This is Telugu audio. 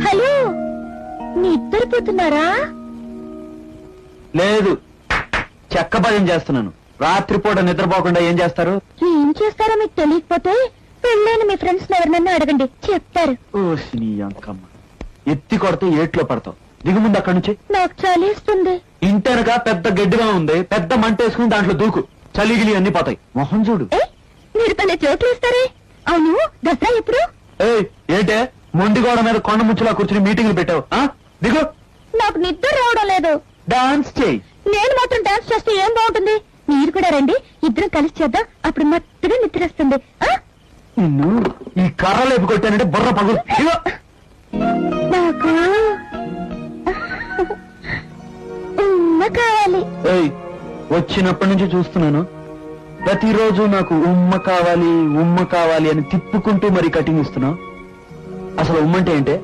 హలో, నిద్రపోతున్నారా? లేదు, చెక్క భజన చేస్తున్నాను. రాత్రిపూట నిద్రపోకుండా ఏం చేస్తారు? ఏం చేస్తారో మీకు తెలియకపోతే పెళ్ళైన మీ ఫ్రెండ్స్ ఎవరినన్నా అడగండి, చెప్తారు. నీ అంకమ్మ, ఎత్తి కొడితే ఏట్లో పడతావు. దిగుముందు అక్కడి నుంచి. నాకు చలిస్తుంది. ఇంటెనగా పెద్ద గడ్డిగా ఉంది, పెద్ద మంట వేసుకుని దాంట్లో దూకు. చలిగిలి అన్ని పోతాయి. మొహం చూడు. మీరు తన జోకులు ఇస్తారే. అవును, దసరా ఎప్పుడు? ఏంటే మొండిగోడ మీద కొండ ముచ్చులా కూర్చుని మీటింగ్లు పెట్టావు? దిగు. నాకు నిద్ర రావడం లేదు. డాన్స్ చేయి. నేను మాత్రం డాన్స్ చేస్తే ఏం బాగుంటుంది? మీరు కూడా రండి, ఇద్దరం కలిసి చేద్దాం. అప్పుడు మత్తుగా నిద్ర వస్తుంది. నిన్ను ఈ కర్ర లేపు కొట్టానంటే బుర్ర పగులు. నాకు కావాలి. వచ్చినప్పటి నుంచి చూస్తున్నాను, ప్రతిరోజు నాకు ఉమ్మ కావాలి అని తిప్పుకుంటూ మరి కటింగ్ ఇస్తున్నావు. అసలు ఉమ్మంటే ఏంటే?